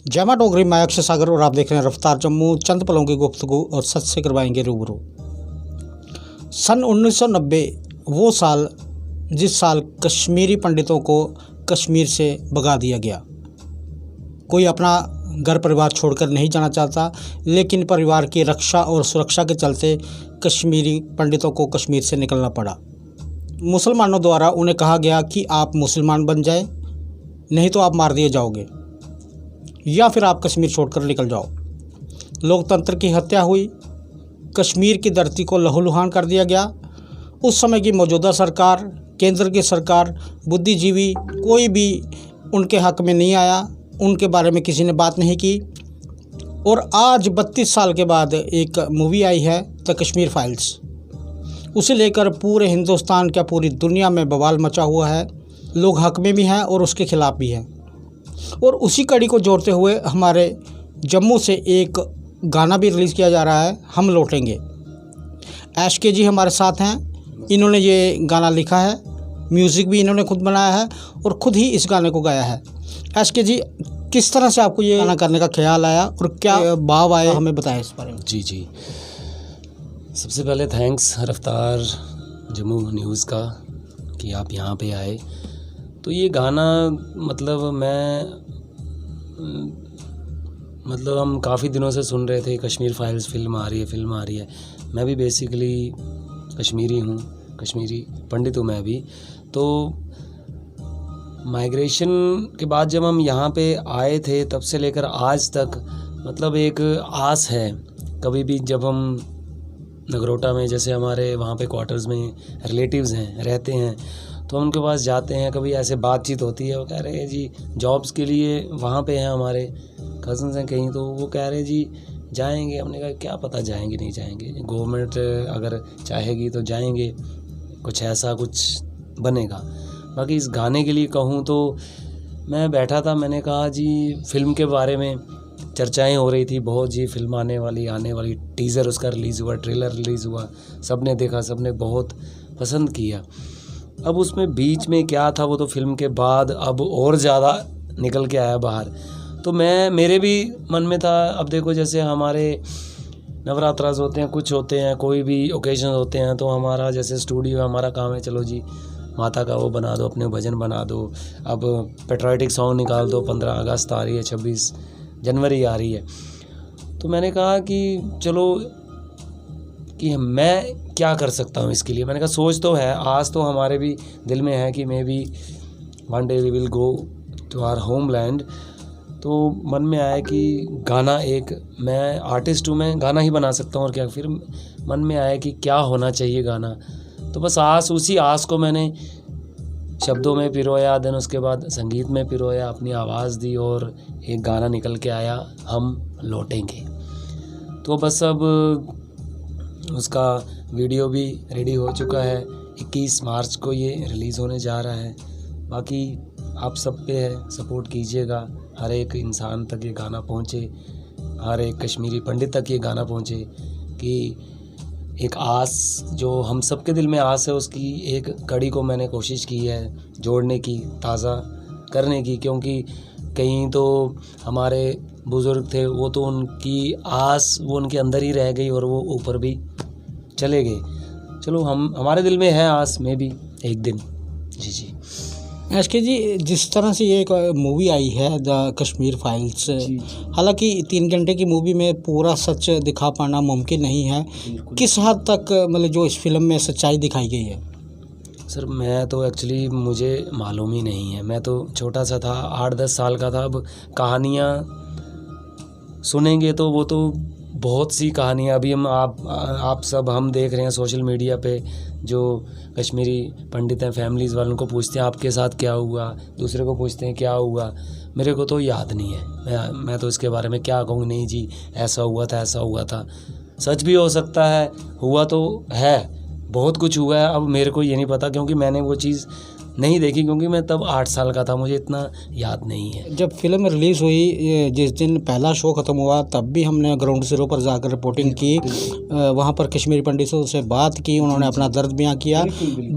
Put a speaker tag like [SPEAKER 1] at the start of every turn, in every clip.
[SPEAKER 1] जमा डोगरी मैं अक्षय सागर और आप देख रहे हैं रफ्तार जम्मू। चंद पलों की गुफ्तगू और सच से करवाएंगे रूबरू। सन 1990 वो साल जिस साल कश्मीरी पंडितों को कश्मीर से भगा दिया गया। कोई अपना घर परिवार छोड़कर नहीं जाना चाहता, लेकिन परिवार की रक्षा और सुरक्षा के चलते कश्मीरी पंडितों को कश्मीर से निकलना पड़ा। मुसलमानों द्वारा उन्हें कहा गया कि आप मुसलमान बन जाए, नहीं तो आप मार दिए जाओगे या फिर आप कश्मीर छोड़कर निकल जाओ। लोकतंत्र की हत्या हुई, कश्मीर की धरती को लहूलुहान कर दिया गया। उस समय की मौजूदा सरकार, केंद्र की सरकार, बुद्धिजीवी कोई भी उनके हक में नहीं आया, उनके बारे में किसी ने बात नहीं की। और आज 32 साल के बाद एक मूवी आई है द कश्मीर फाइल्स। उसे लेकर पूरे हिंदुस्तान क्या पूरी दुनिया में बवाल मचा हुआ है। लोग हक में भी हैं और उसके खिलाफ भी हैं। और उसी कड़ी को जोड़ते हुए हमारे जम्मू से एक गाना भी रिलीज़ किया जा रहा है, हम लौटेंगे। ऐश के जी हमारे साथ हैं। इन्होंने ये गाना लिखा है, म्यूज़िक भी इन्होंने खुद बनाया है और खुद ही इस गाने को गाया है। ऐश के जी, किस तरह से आपको ये गाना करने का ख्याल आया और क्या भाव आए, हमें बताएं इस बारे में।
[SPEAKER 2] जी सबसे पहले थैंक्स रफ्तार जम्मू न्यूज़ का कि आप यहाँ पे आए। तो ये गाना मतलब हम काफ़ी दिनों से सुन रहे थे, कश्मीर फाइल्स फिल्म आ रही है। मैं भी बेसिकली कश्मीरी हूँ, कश्मीरी पंडित हूँ मैं भी। तो माइग्रेशन के बाद जब हम यहाँ पे आए थे तब से लेकर आज तक मतलब एक आस है। कभी भी जब हम नगरोटा में, जैसे हमारे वहाँ पे क्वार्टर्स में रिलेटिव्स हैं, रहते हैं, तो हम उनके पास जाते हैं, कभी ऐसे बातचीत होती है। वो कह रहे हैं जी जॉब्स के लिए वहाँ पे हैं, हमारे कज़न्स हैं कहीं, तो वो कह रहे हैं जी जाएंगे। हमने कहा क्या पता जाएंगे नहीं जाएंगे, गवर्नमेंट अगर चाहेगी तो जाएंगे, कुछ ऐसा कुछ बनेगा। बाकी इस गाने के लिए कहूँ तो मैं बैठा था, मैंने कहा जी फिल्म के बारे में चर्चाएं हो रही थी बहुत जी, फिल्म आने वाली टीज़र उसका रिलीज़ हुआ, ट्रेलर रिलीज़ हुआ, सबने देखा, सबने बहुत पसंद किया। अब उसमें बीच में क्या था वो तो फिल्म के बाद अब और ज़्यादा निकल के आया बाहर। तो मेरे भी मन में था। अब देखो जैसे हमारे नवरात्रास होते हैं, कुछ होते हैं, कोई भी ओकेजन होते हैं, तो हमारा जैसे स्टूडियो हमारा काम है, चलो जी माता का वो बना दो, अपने भजन बना दो, अब पेट्रियोटिक सॉन्ग निकाल दो। 15 अगस्त आ रही है, 26 जनवरी आ रही है। तो मैंने कहा कि चलो कि मैं क्या कर सकता हूँ इसके लिए। मैंने कहा सोच तो है, आज तो हमारे भी दिल में है कि maybe one day we will go to our homeland. तो मन में आया कि गाना, एक मैं आर्टिस्ट हूँ, मैं गाना ही बना सकता हूँ और क्या। फिर मन में आया कि क्या होना चाहिए गाना। तो बस उसी आस को मैंने शब्दों में पिरोया, देन उसके बाद संगीत में पिरोया, अपनी आवाज़ दी और एक गाना निकल के आया, हम लौटेंगे। तो बस अब उसका वीडियो भी रेडी हो चुका है। 21 मार्च को ये रिलीज़ होने जा रहा है। बाकी आप सब पे है, सपोर्ट कीजिएगा, हर एक इंसान तक ये गाना पहुँचे, हर एक कश्मीरी पंडित तक ये गाना पहुँचे कि एक आस जो हम सब के दिल में आस है, उसकी एक कड़ी को मैंने कोशिश की है जोड़ने की, ताज़ा करने की। क्योंकि कहीं तो हमारे बुज़ुर्ग थे, वो तो उनकी आस वो उनके अंदर ही रह गई और वो ऊपर भी चले गए। चलो हमारे दिल में है आस, में भी एक दिन। जी
[SPEAKER 1] एस के जी, जिस तरह से ये एक मूवी आई है द कश्मीर फाइल्स, हालांकि 3 घंटे की मूवी में पूरा सच दिखा पाना मुमकिन नहीं है। किस हद तक मतलब जो इस फिल्म में सच्चाई दिखाई गई है?
[SPEAKER 2] सर मैं तो एक्चुअली मुझे मालूम ही नहीं है, मैं तो छोटा सा था, 8-10 साल का था। अब कहानियाँ सुनेंगे तो वो तो बहुत सी कहानियाँ अभी आप सब हम देख रहे हैं सोशल मीडिया पे, जो कश्मीरी पंडित हैं, फैमिलीज़ वालों को पूछते हैं आपके साथ क्या हुआ, दूसरे को पूछते हैं क्या हुआ। मेरे को तो याद नहीं है, मैं तो इसके बारे में क्या कहूँ। नहीं जी ऐसा हुआ था, सच भी हो सकता है, हुआ तो है, बहुत कुछ हुआ है। अब मेरे को ये नहीं पता क्योंकि मैंने वो चीज़ नहीं देखी, क्योंकि मैं तब 8 साल का था, मुझे इतना याद नहीं है।
[SPEAKER 1] जब फिल्म रिलीज़ हुई, जिस दिन पहला शो ख़त्म हुआ, तब भी हमने ग्राउंड ज़ीरो पर जाकर रिपोर्टिंग की। वहाँ पर कश्मीरी पंडितों से बात की, उन्होंने अपना दर्द बयां किया।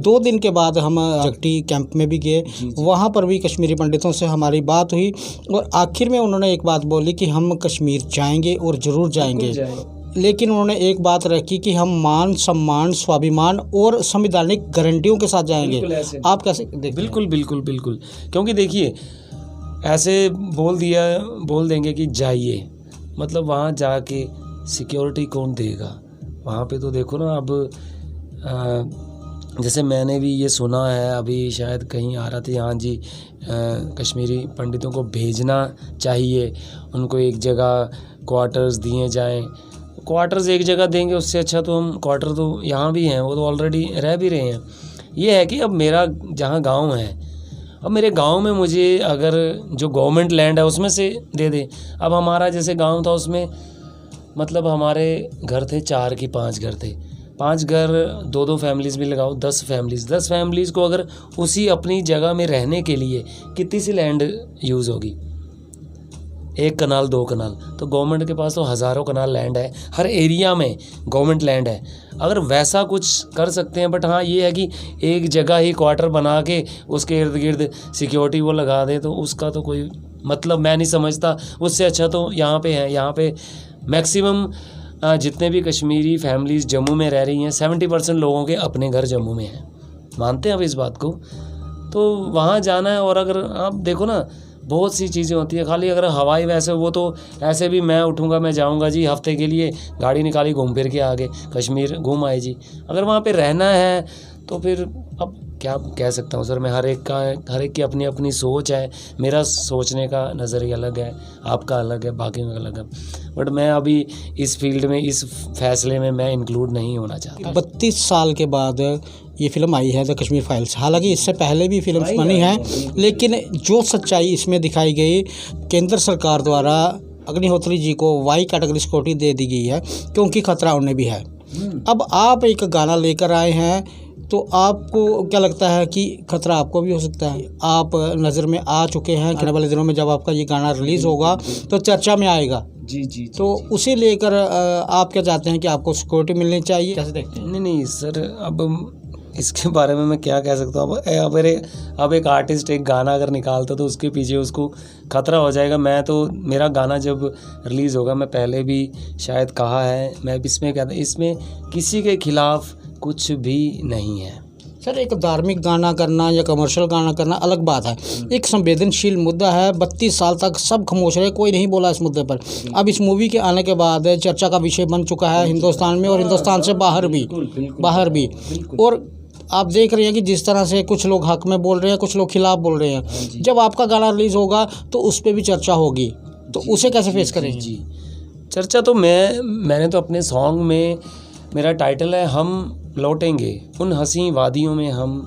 [SPEAKER 1] 2 दिन के बाद हम जगटी कैंप में भी गए, वहाँ पर भी कश्मीरी पंडितों से हमारी बात हुई और आखिर में उन्होंने एक बात बोली कि हम कश्मीर जाएंगे और ज़रूर जाएंगे। लेकिन उन्होंने एक बात रखी कि हम मान सम्मान, स्वाभिमान और संवैधानिक गारंटियों के साथ जाएंगे। आप कैसे देखते हैं?
[SPEAKER 2] बिल्कुल बिल्कुल बिल्कुल, क्योंकि देखिए ऐसे बोल देंगे कि जाइए, मतलब वहाँ जाके सिक्योरिटी कौन देगा? वहाँ पे तो देखो ना, अब जैसे मैंने भी ये सुना है, अभी शायद कहीं आ रहा था, हाँ जी, कश्मीरी पंडितों को भेजना चाहिए, उनको एक जगह क्वार्टर्स दिए जाएं। क्वार्टर्स एक जगह देंगे, उससे अच्छा तो हम क्वार्टर तो यहाँ भी हैं, वो तो ऑलरेडी रह भी रहे हैं। ये है कि अब मेरा जहाँ गांव है, अब मेरे गांव में मुझे अगर जो गवर्नमेंट लैंड है उसमें से दे दे। अब हमारा जैसे गांव था, उसमें मतलब हमारे घर थे 4 की 5 घर थे, 5 घर 2-2 फैमिलीज़ भी लगाओ, 10 फैमिलीज़ को अगर उसी अपनी जगह में रहने के लिए कितनी सी लैंड यूज़ होगी? 1 कनाल 2 कनाल, तो गवर्नमेंट के पास तो हज़ारों कनाल लैंड है, हर एरिया में गवर्नमेंट लैंड है। अगर वैसा कुछ कर सकते हैं, बट हाँ ये है कि एक जगह ही क्वार्टर बना के उसके इर्द गिर्द सिक्योरिटी वो लगा दे, तो उसका तो कोई मतलब मैं नहीं समझता। उससे अच्छा तो यहाँ पे है, यहाँ पे मैक्सिमम जितने भी कश्मीरी फैमिलीज़ जम्मू में रह रही हैं, 70% लोगों के अपने घर जम्मू में हैं। मानते हैं आप इस बात को? तो वहाँ जाना है। और अगर आप देखो ना, बहुत सी चीज़ें होती है, खाली अगर हवाई वैसे वो तो ऐसे भी मैं उठूँगा, मैं जाऊँगा जी हफ्ते के लिए, गाड़ी निकाली, घूम फिर के आगे कश्मीर घूम आए जी। अगर वहाँ पे रहना है तो फिर अब क्या कह सकता हूँ सर मैं, हर एक की अपनी अपनी सोच है। मेरा सोचने का नज़रिया अलग है, आपका अलग है, बाकी का अलग है, बट मैं अभी इस फील्ड में, इस फैसले में मैं इंक्लूड नहीं होना चाहता।
[SPEAKER 1] 32 साल के बाद ये फिल्म आई है द कश्मीर फाइल्स। हालांकि इससे पहले भी फिल्म्स बनी हैं, लेकिन जो सच्चाई इसमें दिखाई गई, केंद्र सरकार द्वारा अग्निहोत्री जी को वाई कैटेगरी सिक्योरिटी दे दी गई है, क्योंकि खतरा उन्हें भी है। अब आप एक गाना लेकर आए हैं, तो आपको क्या लगता है कि खतरा आपको भी हो सकता है? आप नज़र में आ चुके हैं, आने वाले दिनों में जब आपका ये गाना रिलीज़ होगा तो चर्चा में आएगा।
[SPEAKER 2] जी
[SPEAKER 1] तो उसे लेकर आप क्या चाहते हैं कि आपको सिक्योरिटी मिलनी चाहिए? कैसे देखते हैं?
[SPEAKER 2] नहीं सर, अब इसके बारे में मैं क्या कह सकता हूँ? अब एक आर्टिस्ट एक गाना अगर निकालता तो उसके पीछे उसको खतरा हो जाएगा। मैं तो, मेरा गाना जब रिलीज़ होगा, मैं पहले भी शायद कहा है, मैं इसमें कहता, इसमें किसी के खिलाफ कुछ भी नहीं है।
[SPEAKER 1] सर, एक धार्मिक गाना करना या कमर्शियल गाना करना अलग बात है, एक संवेदनशील मुद्दा है। 32 साल तक सब खामोश रहे, कोई नहीं बोला इस मुद्दे पर। अब इस मूवी के आने के बाद चर्चा का विषय बन चुका है हिंदुस्तान में और हिंदुस्तान से बाहर भी। और आप देख रहे हैं कि जिस तरह से कुछ लोग हक में बोल रहे हैं, कुछ लोग खिलाफ बोल रहे हैं। जब आपका गाना रिलीज़ होगा तो उस पर भी चर्चा होगी, तो उसे कैसे फेस करेंगे?
[SPEAKER 2] जी, चर्चा तो मैंने तो अपने सॉन्ग में, मेरा टाइटल है हम लौटेंगे, उन हंसी वादियों में हम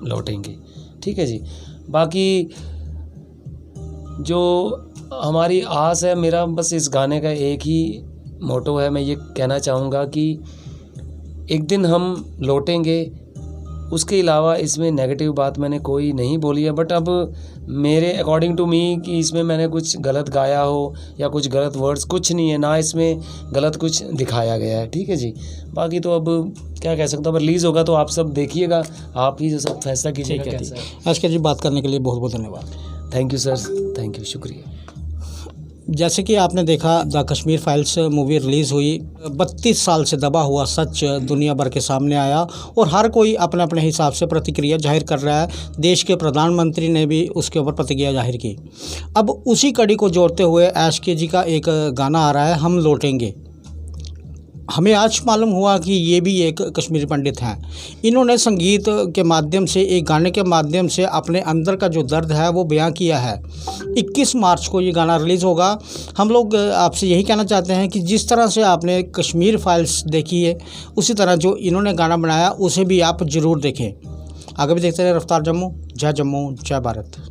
[SPEAKER 2] लौटेंगे। ठीक है जी। बाकी जो हमारी आस है, मेरा बस इस गाने का एक ही मोटो है, मैं ये कहना चाहूँगा कि एक दिन हम लौटेंगे। उसके अलावा इसमें नेगेटिव बात मैंने कोई नहीं बोली है, बट अब मेरे अकॉर्डिंग टू मी कि इसमें मैंने कुछ गलत गाया हो या कुछ गलत वर्ड्स, कुछ नहीं है, ना इसमें गलत कुछ दिखाया गया है। ठीक है जी। बाकी तो अब क्या कह सकता हूँ, रिलीज़ होगा तो आप सब देखिएगा, आप ही जो सब फैसला कीजिएगा कैसा है।
[SPEAKER 1] आज के जी बात करने के लिए बहुत बहुत धन्यवाद।
[SPEAKER 2] Thank you sir, thank you, शुक्रिया।
[SPEAKER 1] जैसे कि आपने देखा, the Kashmir files movie release हुई, 32 साल से दबा हुआ सच दुनिया भर के सामने आया और हर कोई अपने अपने हिसाब से प्रतिक्रिया जाहिर कर रहा है। देश के प्रधानमंत्री ने भी उसके ऊपर प्रतिक्रिया जाहिर की। अब उसी कड़ी को जोड़ते हुए एसके जी का एक गाना आ रहा है, हम लौटेंगे। हमें आज मालूम हुआ कि ये भी एक कश्मीरी पंडित हैं। इन्होंने संगीत के माध्यम से, एक गाने के माध्यम से अपने अंदर का जो दर्द है वो बयां किया है। 21 मार्च को ये गाना रिलीज़ होगा। हम लोग आपसे यही कहना चाहते हैं कि जिस तरह से आपने कश्मीर फाइल्स देखी है, उसी तरह जो इन्होंने गाना बनाया उसे भी आप ज़रूर देखें। आगे भी देखते रहे रफ्तार जम्मू। जय जम्मू, जय भारत।